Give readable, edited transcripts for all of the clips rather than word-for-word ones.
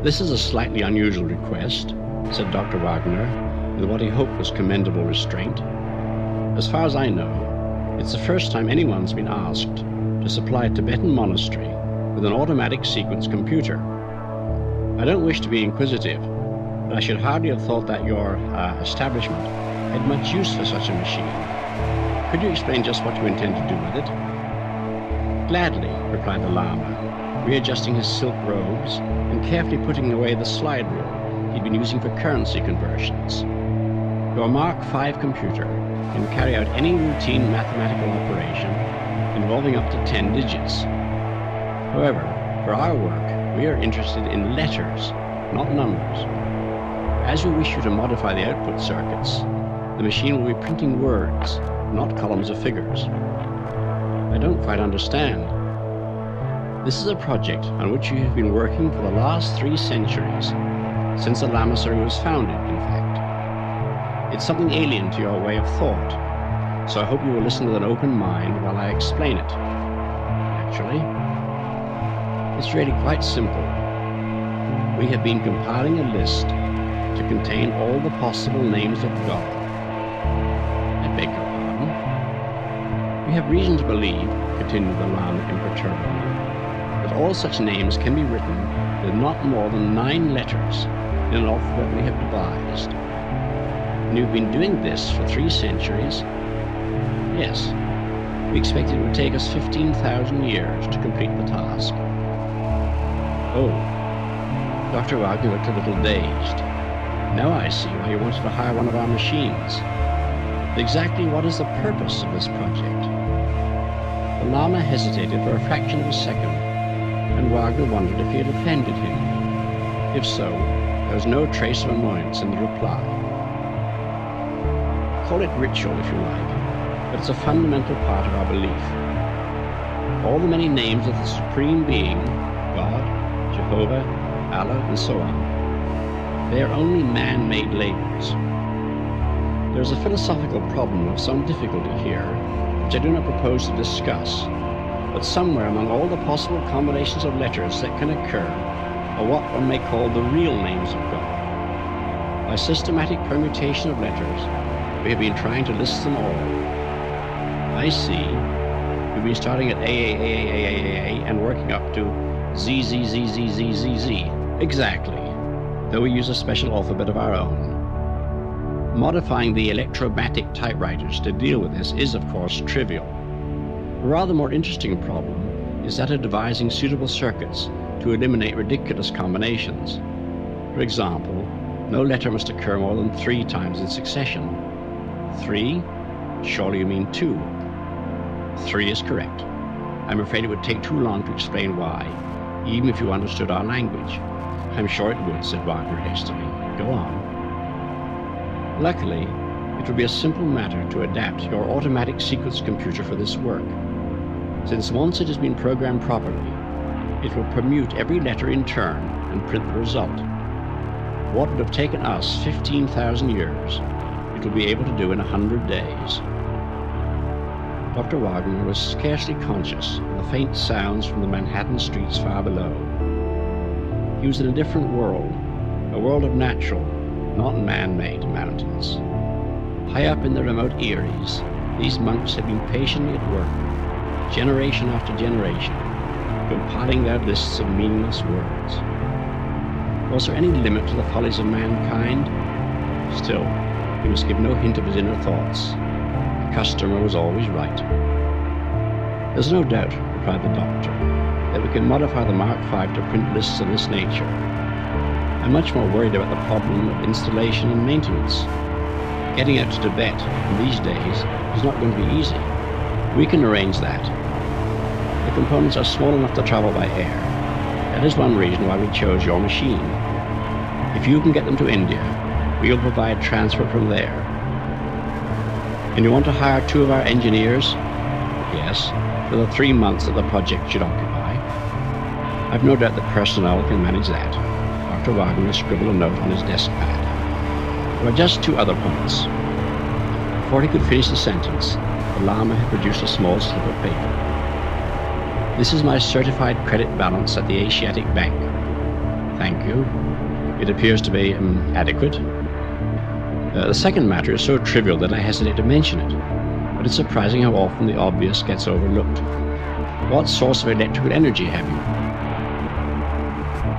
"This is a slightly unusual request," said Dr. Wagner, with what he hoped was commendable restraint. "As far as I know, it's the first time anyone's been asked to supply a Tibetan monastery with an automatic sequence computer. I don't wish to be inquisitive, but I should hardly have thought that your establishment had much use for such a machine. Could you explain just what you intend to do with it?" "Gladly," replied the Lama, readjusting his silk robes and carefully putting away the slide rule he'd been using for currency conversions. "Your Mark V computer can carry out any routine mathematical operation involving up to 10 digits. However, for our work, we are interested in letters, not numbers. As we wish you to modify the output circuits, the machine will be printing words, not columns of figures." "I don't quite understand." "This is a project on which you have been working for the last 3 centuries, since the Lamasery was founded, in fact. It's something alien to your way of thought, so I hope you will listen with an open mind while I explain it. Actually, it's really quite simple. We have been compiling a list to contain all the possible names of God." "I beg your pardon?" "We have reason to believe," continued the Lama imperturbably, "that all such names can be written with not more than 9 letters in an alphabet we have devised." "And you've been doing this for 3 centuries?" "Yes. We expected it would take us 15,000 years to complete the task." "Oh." Dr. Wagner looked a little dazed. "Now I see why you wanted to hire one of our machines. But exactly what is the purpose of this project?" The Lama hesitated for a fraction of a second, and Wagner wondered if he had offended him. If so, there was no trace of annoyance in the reply. "Call it ritual if you like, but it's a fundamental part of our belief. All the many names of the Supreme Being, God, Jehovah, Allah, and so on, they are only man-made labels. There is a philosophical problem of some difficulty here, which I do not propose to discuss, but somewhere among all the possible combinations of letters that can occur are what one may call the real names of God. By systematic permutation of letters, we have been trying to list them all. I see. We've been starting at A and working up to ZZZZZZZ. Exactly, though we use a special alphabet of our own. Modifying the electromatic typewriters to deal with this is, of course, trivial. A rather more interesting problem is that of devising suitable circuits to eliminate ridiculous combinations. For example, no letter must occur more than 3 times in succession. 3? Surely you mean 2. 3 is correct. I'm afraid it would take too long to explain why, even if you understood our language. I'm sure it would, said Wagner hastily. Go on. Luckily, it would be a simple matter to adapt your automatic sequence computer for this work, since once it has been programmed properly, it will permute every letter in turn and print the result. What would have taken us 15,000 years, it will be able to do in 100 days. Dr. Wagner was scarcely conscious of the faint sounds from the Manhattan streets far below. He was in a different world, a world of natural, not man-made mountains. High up in the remote Eries, these monks had been patiently at work, generation after generation, compiling their lists of meaningless words. Was there any limit to the follies of mankind? Still, he must give no hint of his inner thoughts. The customer was always right. There's no doubt, replied the doctor, that we can modify the Mark V to print lists of this nature. I'm much more worried about the problem of installation and maintenance. Getting out to Tibet in these days is not going to be easy. We can arrange that. The components are small enough to travel by air. That is one reason why we chose your machine. If you can get them to India, we'll provide transport from there. And you want to hire 2 of our engineers? Yes, for the 3 months that the project should occupy. I've no doubt that personnel can manage that. Dr. Wagner scribbled a note on his desk pad. There were just 2 other points. Before he could finish the sentence, the Lama had produced a small slip of paper. This is my certified credit balance at the Asiatic Bank. Thank you. It appears to be adequate. The second matter is so trivial that I hesitate to mention it, but it's surprising how often the obvious gets overlooked. What source of electrical energy have you?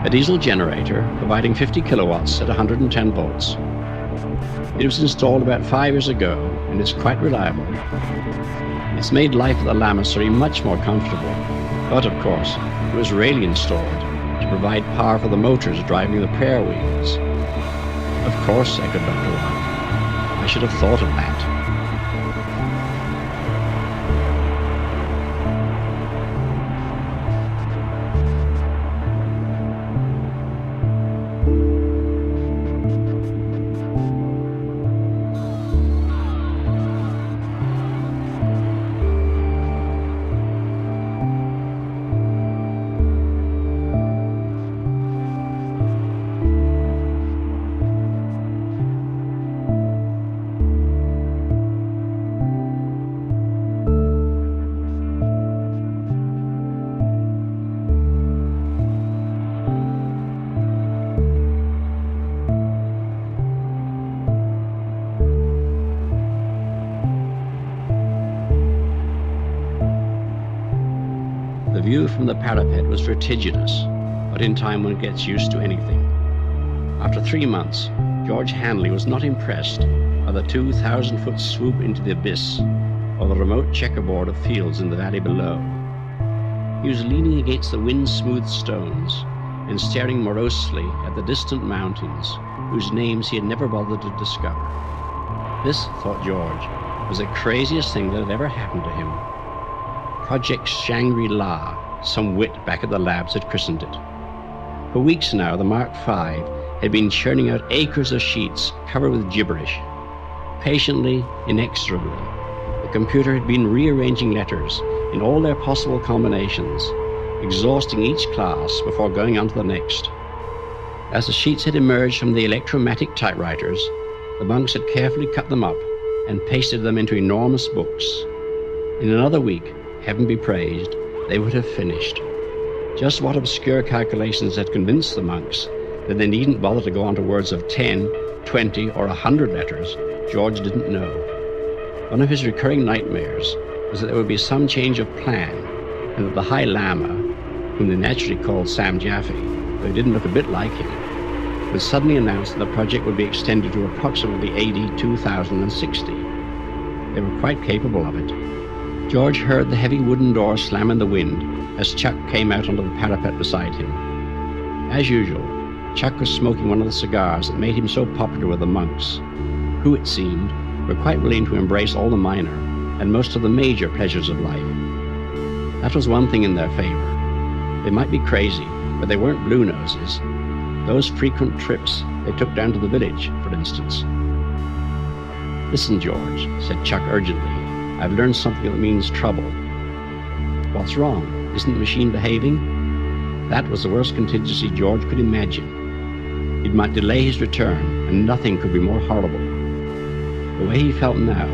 A diesel generator providing 50 kilowatts at 110 volts. It was installed about 5 years ago and is quite reliable. It's made life at the lamasery much more comfortable, but of course, it was really installed to provide power for the motors driving the prayer wheels. Of course, echoed Dr. Watt. I should have thought of that. The view from the parapet was vertiginous, but in time one gets used to anything. After 3 months, George Hanley was not impressed by the 2,000-foot swoop into the abyss or the remote checkerboard of fields in the valley below. He was leaning against the wind-smoothed stones and staring morosely at the distant mountains whose names he had never bothered to discover. This, thought George, was the craziest thing that had ever happened to him. Project Shangri-La, some wit back at the labs had christened it. For weeks now, the Mark V had been churning out acres of sheets covered with gibberish. Patiently, inexorably, the computer had been rearranging letters in all their possible combinations, exhausting each class before going on to the next. As the sheets had emerged from the electromatic typewriters, the monks had carefully cut them up and pasted them into enormous books. In another week, heaven be praised, they would have finished. Just what obscure calculations had convinced the monks that they needn't bother to go on to words of 10, 20, or 100 letters, George didn't know. One of his recurring nightmares was that there would be some change of plan, and that the High Lama, whom they naturally called Sam Jaffe, though he didn't look a bit like him, would suddenly announce that the project would be extended to approximately AD 2060. They were quite capable of it. George heard the heavy wooden door slam in the wind as Chuck came out onto the parapet beside him. As usual, Chuck was smoking one of the cigars that made him so popular with the monks, who, it seemed, were quite willing to embrace all the minor and most of the major pleasures of life. That was one thing in their favor. They might be crazy, but they weren't blue noses. Those frequent trips they took down to the village, for instance. "Listen, George," said Chuck urgently. "I've learned something that means trouble." "What's wrong? Isn't the machine behaving?" That was the worst contingency George could imagine. It might delay his return, and nothing could be more horrible. The way he felt now,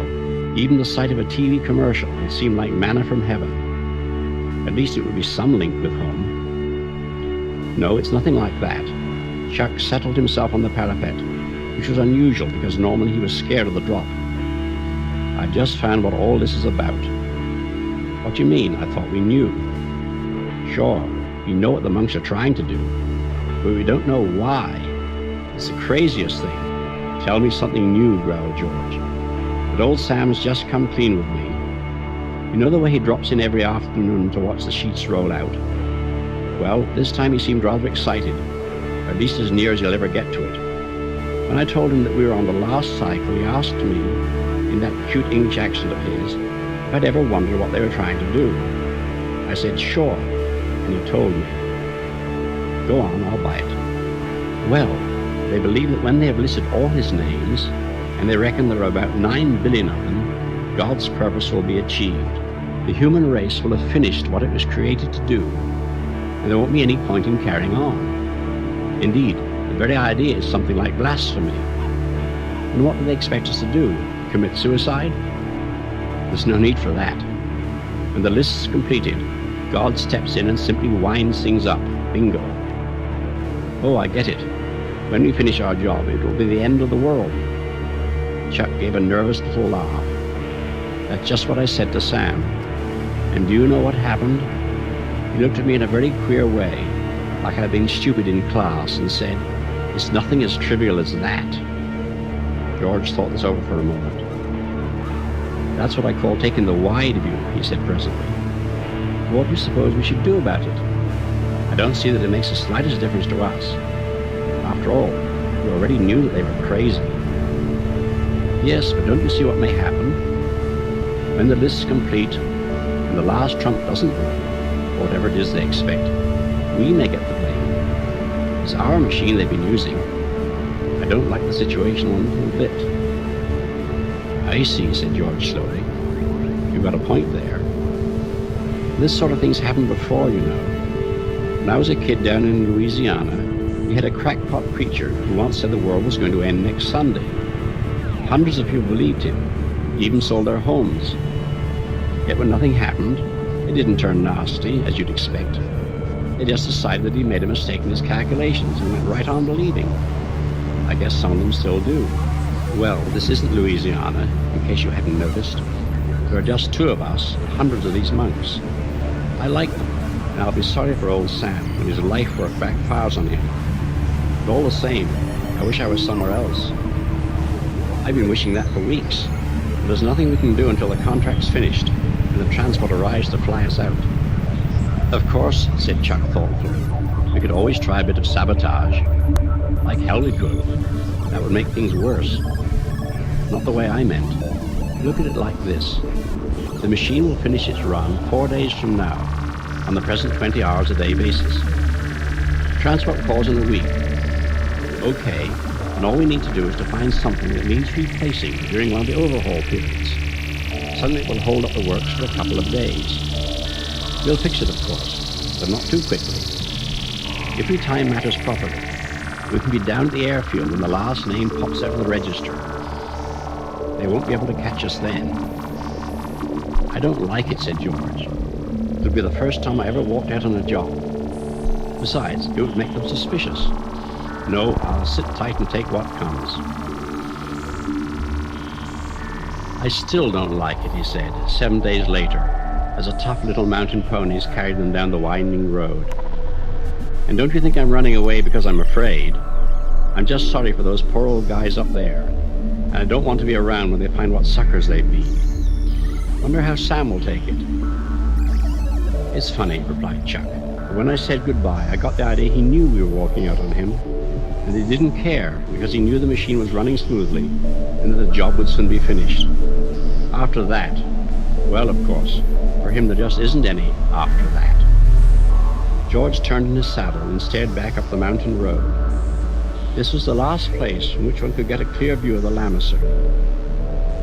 even the sight of a TV commercial would seem like manna from heaven. At least it would be some link with home. No, it's nothing like that. Chuck settled himself on the parapet, which was unusual because normally he was scared of the drop. "I've just found what all this is about." "What do you mean? I thought we knew." "Sure, we know what the monks are trying to do, but we don't know why. It's the craziest thing." "Tell me something new," growled George. "But old Sam's just come clean with me. You know the way he drops in every afternoon to watch the sheets roll out? Well, this time he seemed rather excited, or at least as near as he'll ever get to it. When I told him that we were on the last cycle, he asked me, in that cute English accent of his, if I'd ever wondered what they were trying to do. I said, sure, and he told me. Go on, I'll buy it. Well, they believe that when they have listed all his names, and they reckon there are about 9 billion of them, God's purpose will be achieved. The human race will have finished what it was created to do, and there won't be any point in carrying on. Indeed, the very idea is something like blasphemy. And what do they expect us to do? Commit suicide? There's no need for that. When the list is completed, God steps in and simply winds things up. Bingo. "Oh, I get it. When we finish our job, it will be the end of the world." Chuck gave a nervous little laugh. "That's just what I said to Sam. And do you know what happened?" He looked at me in a very queer way, like I'd been stupid in class, and said, "It's nothing as trivial as that." George thought this over for a moment. "That's what I call taking the wide view," he said presently. "What do you suppose we should do about it? I don't see that it makes the slightest difference to us. After all, we already knew that they were crazy." "Yes, but don't you see what may happen? When the list's complete, and the last trump doesn't win, or whatever it is they expect, we may get the blame. It's our machine they've been using. I don't like the situation one little bit." "I see," said George slowly. "You've got a point there. This sort of thing's happened before, you know. When I was a kid down in Louisiana, we had a crackpot preacher who once said the world was going to end next Sunday. Hundreds of people believed him, even sold their homes. Yet when nothing happened, it didn't turn nasty, as you'd expect. They just decided that he made a mistake in his calculations and went right on believing. I guess some of them still do. Well, this isn't Louisiana, in case you hadn't noticed. There are just 2 of us and hundreds of these monks. I like them, and I'll be sorry for old Sam when his life work backfires on him. But all the same, I wish I was somewhere else. I've been wishing that for weeks, but there's nothing we can do until the contract's finished and the transport arrives to fly us out." "Of course," said Chuck thoughtfully, "we could always try a bit of sabotage. Like hell we could. That would make things worse. Not the way I meant. Look at it like this. The machine will finish its run 4 days from now, on the present 20 hours a day basis. Transport calls in a week. Okay, and all we need to do is to find something that needs replacing during one of the overhaul periods. Something that will hold up the works for a couple of days. We'll fix it, of course, but not too quickly. If we time matters properly, we can be down at the airfield when the last name pops out of the register. They won't be able to catch us then." "I don't like it," said George. "It'll be the first time I ever walked out on a job. Besides, it would make them suspicious. No, I'll sit tight and take what comes." "I still don't like it," he said, 7 days later, as a tough little mountain ponies carried them down the winding road. "And don't you think I'm running away because I'm afraid? I'm just sorry for those poor old guys up there, and I don't want to be around when they find what suckers they've been. Wonder how Sam will take it." "It's funny," replied Chuck, "but when I said goodbye, I got the idea he knew we were walking out on him, and he didn't care because he knew the machine was running smoothly and that the job would soon be finished. After that, well, of course, for him there just isn't any after that." George turned in his saddle and stared back up the mountain road. This was the last place from which one could get a clear view of the Lammasser.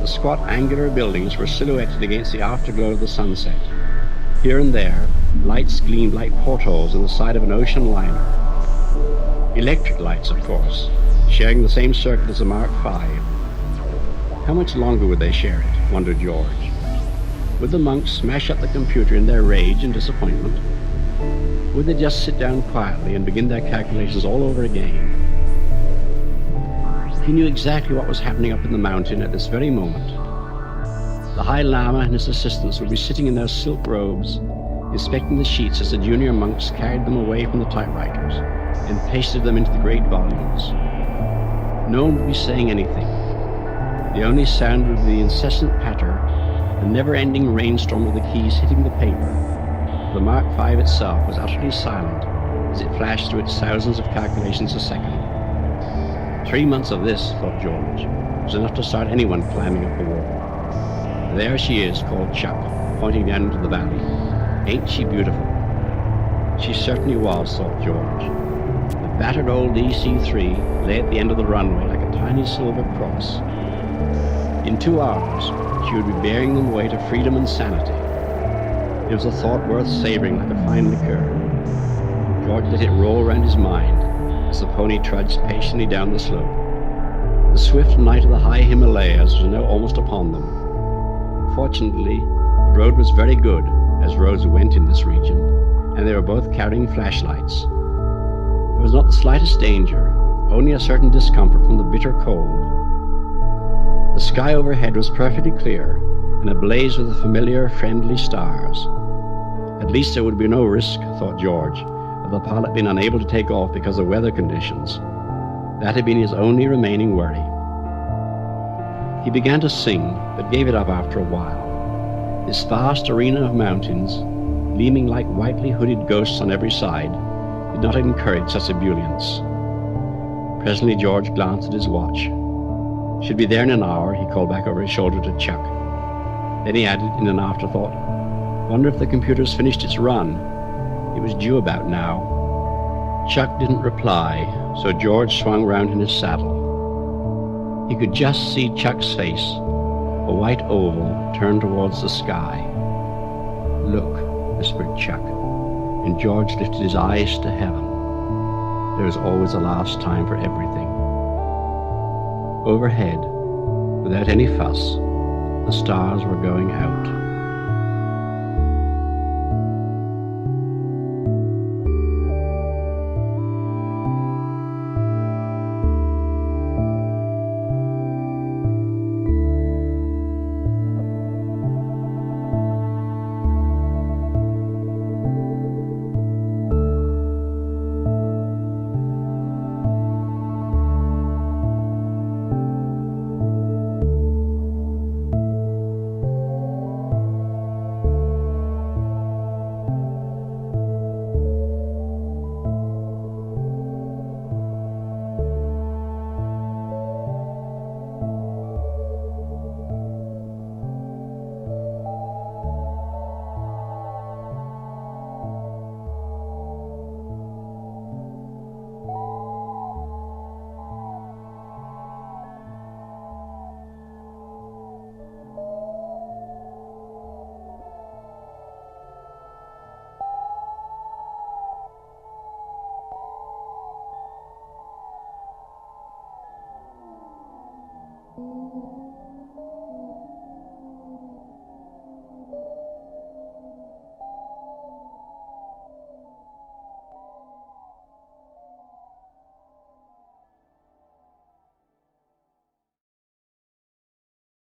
The squat angular buildings were silhouetted against the afterglow of the sunset. Here and there, lights gleamed like portholes in the side of an ocean liner. Electric lights, of course, sharing the same circuit as the Mark V. How much longer would they share it, wondered George? Would the monks smash up the computer in their rage and disappointment? Would they just sit down quietly and begin their calculations all over again? He knew exactly what was happening up in the mountain at this very moment. The High Lama and his assistants would be sitting in their silk robes, inspecting the sheets as the junior monks carried them away from the typewriters and pasted them into the great volumes. No one would be saying anything. The only sound would be the incessant patter, the never-ending rainstorm of the keys hitting the paper. The Mark V itself was utterly silent as it flashed through its thousands of calculations a second. 3 months of this, thought George, was enough to start anyone climbing up the wall. There she is, called Chuck, pointing down into the valley. Ain't she beautiful? She certainly was, thought George. The battered old DC-3 lay at the end of the runway like a tiny silver cross. In 2 hours, she would be bearing them away to freedom and sanity. It was a thought worth savoring like a fine liqueur. George let it roll round his mind as the pony trudged patiently down the slope. The swift night of the high Himalayas was now almost upon them. Fortunately, the road was very good, as roads went in this region, and they were both carrying flashlights. There was not the slightest danger, only a certain discomfort from the bitter cold. The sky overhead was perfectly clear and ablaze with the familiar, friendly stars. At least there would be no risk, thought George, of the pilot being unable to take off because of weather conditions. That had been his only remaining worry. He began to sing, but gave it up after a while. This vast arena of mountains, gleaming like whitely hooded ghosts on every side, did not encourage such ebullience. Presently George glanced at his watch. Should be there in an hour, he called back over his shoulder to Chuck. Then he added in an afterthought, wonder if the computer's finished its run. It was due about now. Chuck didn't reply, so George swung round in his saddle. He could just see Chuck's face, a white oval turned towards the sky. Look, whispered Chuck, and George lifted his eyes to heaven. There is always a last time for everything. Overhead, without any fuss, the stars were going out.